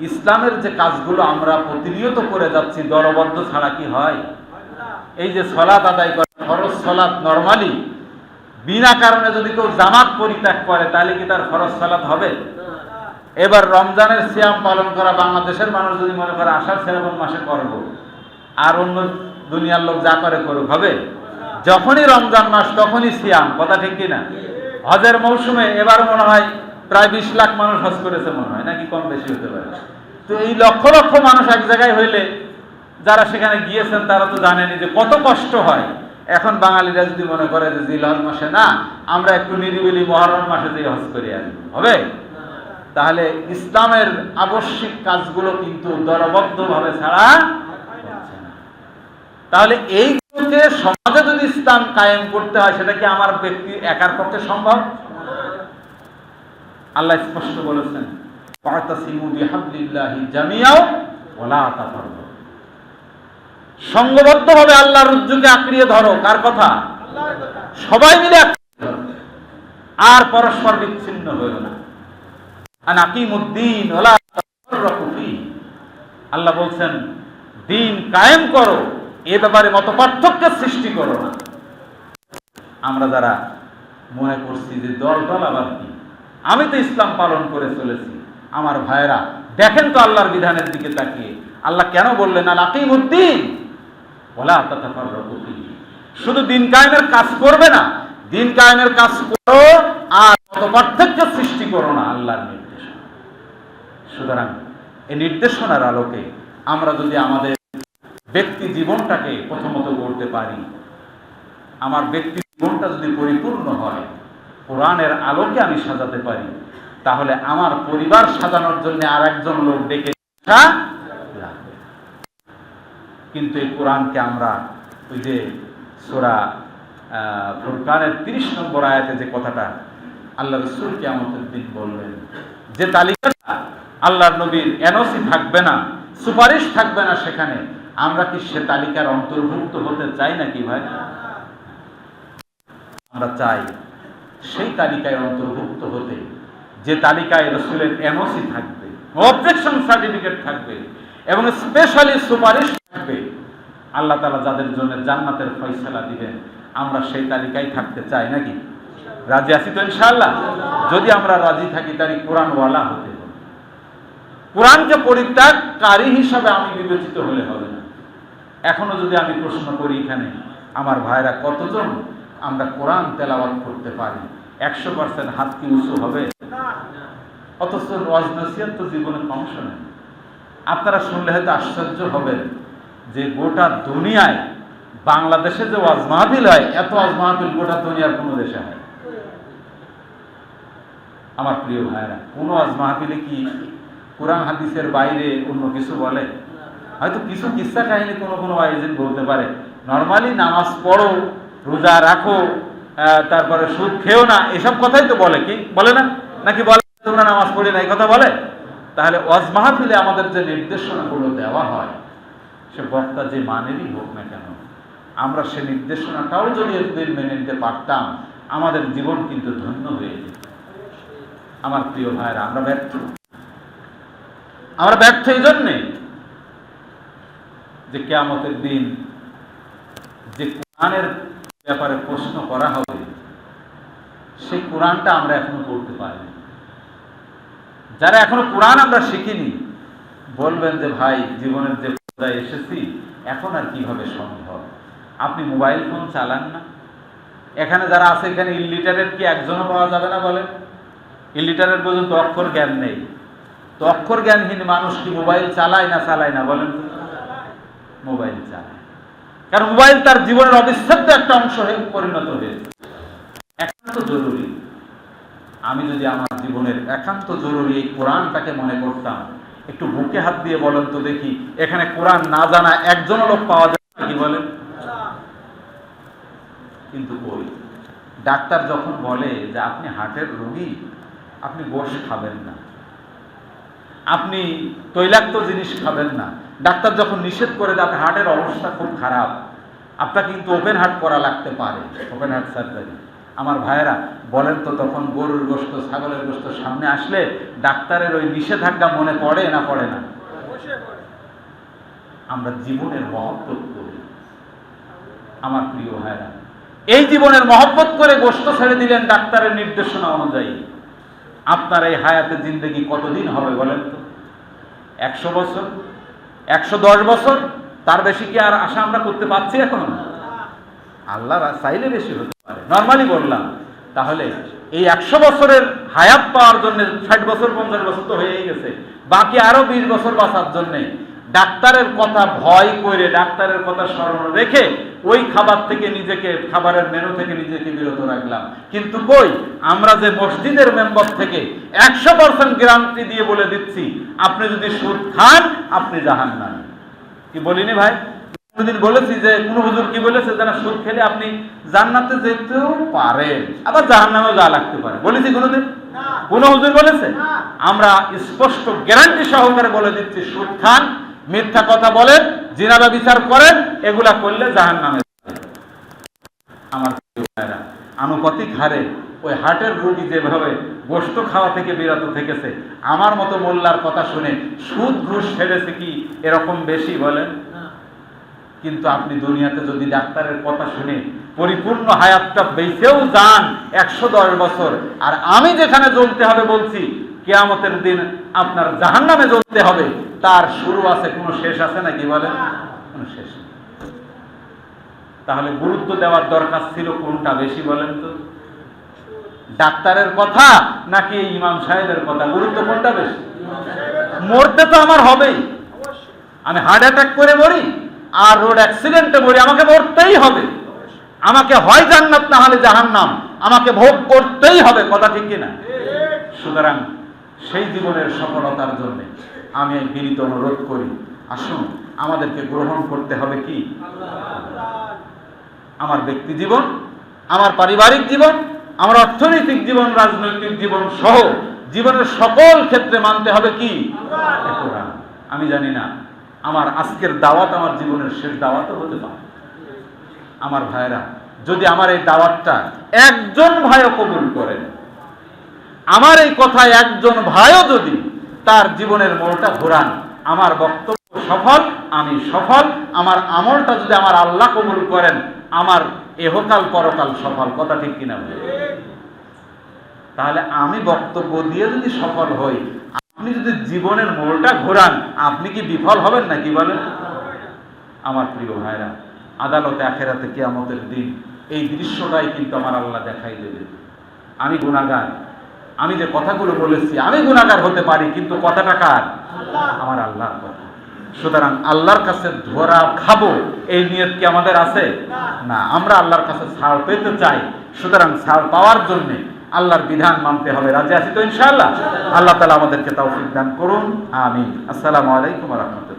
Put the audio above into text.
ইসলামের যে কাজগুলো আমরা প্রতিনিয়ত করে যাচ্ছি দলবদ্ধ ছাড়া কি হয়? এই যে সালাত আদায় করে, ফরজ সালাত নরমালি বিনা কারণে যদি কেউ জামাত পরিত্যাগ করে তাহলে কি তার ফরজ সালাত হবে? এবার রমজানের সিয়াম পালন করা বাংলাদেশের মানুষ যদি মনে করে আষাঢ় শ্রাবণ মাসে করব, আর অন্য দুনিয়ার লোক যা করে করুক, হবে? যখনই রমজান মাস তখনই সিয়াম, কথা ঠিক কিনা? হজের মৌসুমে এবার মনে হয় প্রায় 20 লাখ মানুষ হজ করেছে মনে হয়, নাকি কম বেশি হতে পারে। তো এই লক্ষ লক্ষ মানুষ এক জায়গায় হইলে যারা সেখানে গিয়েছেন তারা তো জানেনি যে কত কষ্ট হয়। এখন বাঙালিরা যদি মনে করে যে জিলহজ মাসে না, আমরা একটু নিরিবিলি মহরম মাসে যে হজ করে আনি, হবে? তাহলে ইসলামের আবশ্যিক কাজগুলো কিন্তু দলবদ্ধভাবে ছাড়া হচ্ছে না। তাহলে এইগুলোকে সমাজে যদি ইসলাম কায়েম করতে হয়, সেটা কি আমার ব্যক্তি একার পক্ষে সম্ভব? আল্লাহ স্পষ্ট বলেছেন, ফাতাসিমু বিহাবলিল্লাহি জামিআও ওয়ালা তাফাররাকু। সংঘবদ্ধভাবে আল্লাহর রজ্জুকে আঁকড়িয়ে ধরো। কার কথা? আল্লাহর কথা। সবাই মিলে আর পরস্পর বিচ্ছিন্ন হইও না। আনাকিমুদ্দিন ওয়ালা তাফাররাকু ফি। আল্লাহ বলছেন দিন কায়েম করো, এ ব্যাপারে মতপার্থক্যের সৃষ্টি করো না। আমরা যারা মনে করছি যে দল আবার কি, আমি তো ইসলাম পালন করে চলেছি, আমার ভাইয়েরা দেখেন তো আল্লাহর বিধানের দিকে তাকিয়ে আল্লাহ কেন বললেন আনাকিমুদ্দিন ওয়ালা তাতাফাররাকু ফি। শুধু দিন কায়েমের কাজ করবে না, দিন কায়েমের কাজ করো আর মতপার্থক্য সৃষ্টি করো না, আল্লাহর নির্দেশনা। সুতরাং এই নির্দেশনার আলোকে আমরা যদি আমাদের ব্যক্তি জীবনটাকে প্রথমত গড়তে পারি, আমার ব্যক্তি জীবনটা যদি পরিপূর্ণ হয়, কোরআনের আলোকে আমি সাজাতে পারি, তাহলে আমার পরিবার সাজানোর জন্য আর একজন লোক ডেকে লাগবে। কিন্তু এই কোরআনকে আমরা ওই যে সূরা ফুরকানের 30 নম্বর আয়াতে যে কথাটা আল্লাহ রাসূল কিয়ামতের দিন বললেন, যে তালিকাটা আল্লাহর নবীর এনওসি থাকবে না, সুপারিশ থাকবে না, সেখানে আমরা কি সে তালিকার অন্তর্ভুক্ত হতে চাই নাকি ভাই? আমরা চাই সেই তালিকায় অন্তর্ভুক্ত হতে, যে তালিকায় রাসূলের এনওসি থাকবে, অবজেকশন সার্টিফিকেট থাকবে এবং স্পেশালি সুপারিশ থাকবে। আল্লাহ তাআলা যাদের জন্য জান্নাতের ফয়সালা দিবেন, আমরা সেই তালিকায় থাকতে চাই নাকি? রাজি আছি তো ইনশাআল্লাহ? যদি আমরা রাজি থাকি তাহলে কোরআনওয়ালা হতে হবে। কোরআনকে পরিত্যাগকারী হিসাবে আমি বিবেচিত হলে হবে না। এখনো যদি আমি প্রশ্ন করি এখানে আমার ভাইরা কতজন আমরা কোরআন তেলাওয়াত করতে পারি, 100% হাত কি উঁচু হবে? অথচ ওয়াজ নসিহত তো জীবনে কম শোনেন। আপনারা শুনলে হয়তো আশ্চর্য হবেন যে গোটা দুনিয়ায় বাংলাদেশে যে ওয়াজ মাহফিল হয়, এত ওয়াজ মাহফিল গোটা দুনিয়ার কোনো দেশে হয়? আমার প্রিয় ভাইরা, কোন ওয়াজ মাহফিলে কি কোরআন হাদিসের বাইরে অন্য কিছু বলে? হয়তো কিছু কিসসা কাহিনী কোনো ওয়াইজিন বলতে পারে, নরমালি নামাজ পড়ো, রোজা রাখো, তারপরে সুদ খেও না, এসব কথাই তো বলে। কি বলে না? নাকি বলে তোমরা নামাজ পড়ি না, এই কথা বলে? তাহলে ওয়াজ মাহফিলে আমাদের যে নির্দেশনাগুলো দেওয়া হয়, সে বক্তা যে মানেরই হোক না কেন, আমরা সে নির্দেশনাটাও যদি এতদিন মেনে নিতে পারতাম, আমাদের জীবন কিন্তু ধন্য হয়ে যেত। আমার প্রিয় ভাইরা, আমরা ব্যর্থ এই জন্যে যে কিয়ামতের দিন যে কোরআনের ব্যাপারে প্রশ্ন করা হবে, সেই কোরআনটা আমরা এখনো পড়তে পারিনি। যারা এখনো কোরআন আমরা শিখিনি, বলবেন যে ভাই জীবনের যে পর্যায়ে এসেছি এখন আর কিভাবে সম্ভব? আপনি মোবাইল ফোন চালান না? এখানে যারা আছে, এখানে ইলিটারেট কি একজনও পাওয়া যাবে না? বলেন, ইলিটারেট পর্যন্ত অক্ষর জ্ঞান নেই। তো অক্ষর জ্ঞানহীন মানুষ কি মোবাইল চালায় না? বলেন, মোবাইল চালায়। কারণ মোবাইল তার জীবনের অবিচ্ছেদ্য একটা অংশ হয়ে পরিণত হয়েছে। একান্ত জরুরি, আমি যদি আমার জীবনের একান্ত জরুরি এই কোরআনটাকে মনে করতাম, একটু বুকে হাত দিয়ে বলেন তো দেখি, এখানে কোরআন না জানা একজন লোক পাওয়া যায় নাকি? বলেন। কিন্তু কই, ডাক্তার যখন বলে যে আপনি হার্টের রোগী, আপনি গোশ খাবেন না, আপনি তৈলাক্ত জিনিস খাবেন না, ডাক্তার যখন নিষেধ করে যে আপনার হার্টের অবস্থা খুব খারাপ, আপনাকে কিন্তু ওপেন হার্ট করা লাগতে পারে, ওপেন হার্ট সার্জারি, আমার ভাইয়েরা বলেন তো, তখন গরুর গোশত, ছাগলের গোশত সামনে আসলে ডাক্তারের ওই নিষেধাজ্ঞা মনে পড়ে না পড়ে না? আমরা জীবনের মহব্বত করি আমার প্রিয় ভাইয়েরা। এই জীবনের মহব্বত করে গোশত ছেড়ে দিলেন ডাক্তারের নির্দেশনা অনুযায়ী। আপনার এই হায়াতে জিন্দেগি কতদিন হবে বলেন তো? 100 বছর, 110 বছর, তার বেশি কি আর আশা আমরা করতে পারছি এখন? আল্লাহ চাইলে বেশি হতে পারে, নর্মালি বললাম। তাহলে এই 100 বছরের হায়াত পাওয়ার জন্য 60 বছর 50 বছর তো হয়েই গেছে, বাকি আরো 20 বছর বাঁচার জন্য ডাক্তারের কথা ভয় করে, ডাক্তারের কথা স্মরণ রেখে ওই খাবার থেকে নিজেকে, খাবারের মেনু থেকে নিজেকে বিরত রাখলাম। কিন্তু কই, আমরা যে মসজিদের মেম্বার থেকে 100% গ্যারান্টি দিয়ে বলে দিচ্ছি, আপনি যদি সুদ খান আপনি জাহান্নামী। কি বলিনি ভাই? কোনদিন বলেছি যে কোন হুজুর কি বলেছে, যেন সুদ খেলে আপনি জান্নাতে যেতেও পারেন, আবার জাহান্নামেও যা লাগতে পারে? বলেছি কোনদিন? কোন হুজুর বলেছে? আমরা স্পষ্ট গ্যারান্টি সহকারে বলে দিচ্ছি, সুদ খান, মিথ্যা কথা বলেন, জিনা ব্যভিচার করেন, এগুলা করলে জাহান্নামে। আমার ভাইরা, আনুপাতিক হারে ওই হার্টের রোগী যেভাবে গোশত খাওয়া থেকে বিরত থেকেছে, আমার মতো মোল্লার কথা শুনে সুদ ঘুষ ছেড়েছে কি এরকম বেশি বলেন? কিন্তু আপনি দুনিয়াতে যদি ডাক্তারের কথা শুনে পরিপূর্ণ হায়াতটা বেঁচেও যান 110 বছর, আর আমি যেখানে জ্বলতে হবে বলছি, কিয়ামতের দিন আপনার জাহান্নামে জ্বলতে হবে, তার শুরু আছে, কোনো শেষ আছে নাকি বলেন? কোনো শেষ নেই। তাহলে গুরুত্ব দেওয়ার দরকার ছিল কোনটা বেশি বলেন তো? ডাক্তারের কথা নাকি ইমাম সাহেবের কথা? গুরুত্ব কোনটা বেশি? মরতে তো আমার হবেই, আমি হার্ট অ্যাটাক করে মরি আর রোড অ্যাক্সিডেন্টে মরি, আমাকে মরতেই হবে। আমাকে হয় জান্নাত না হলে জাহান্নাম, আমাকে ভোগ করতেই হবে, কথা ঠিক কিনা? সুতরাং সেই জীবনের সফলতার জন্য আমি বিনীত অনুরোধ করি, আসুন আমাদেরকে গ্রহণ করতে হবে কি? আমার ব্যক্তি জীবন, আমার পারিবারিক জীবন, আমার অর্থনৈতিক জীবন, রাজনৈতিক জীবন সহ জীবনের সকল ক্ষেত্রে মানতে হবে কি? কোরআন। আমি জানি না আমার আজকের দাওয়াত আমার জীবনের শেষ দাওয়াতও হতে পারে। আমার ভাইরা, যদি আমার এই দাওয়াতটা একজন ভাইও কবুল করেন, আমার এই কথায় একজন ভাইও যদি তার জীবনের মোড়টা ঘোরান, আমার বক্তব্য সফল, আমি সফল। আমার আমলটা যদি আমার আল্লাহ কবুল করেন, আমার এহকাল পরকাল সফল, কথা ঠিক কিনা? তাহলে আমি বক্তব্য দিয়ে যদি সফল হই, আপনি যদি জীবনের মোড়টা ঘোরান, আপনি কি বিফল হবেন নাকি বলেন? আমার প্রিয় ভাইরা, আদালতে আখেরাতে কিয়ামতের দিন এই দৃশ্যটাই কিন্তু আমার আল্লাহ দেখাই দেবে। আমি গুনাহগার, আমি যে কথাগুলো বলেছি, আমি গুনাহগার হতে পারি, কিন্তু কথাটা কার? আমার আল্লাহর কথা। সুতরাং আল্লাহর কাছে ধরা খাবো এই নিয়ত কি আমাদের আছে? না, আমরা আল্লাহর কাছে ছাড় পেতে চাই। সুতরাং ছাড় পাওয়ার জন্য আল্লাহর বিধান মানতে হবে। রাজি আছি তো ইনশাআল্লাহ? আল্লাহ তাআলা আমাদেরকে তৌফিক দান করুন, আমিন। আসসালামু আলাইকুম ওয়া রাহমাতুল্লাহ।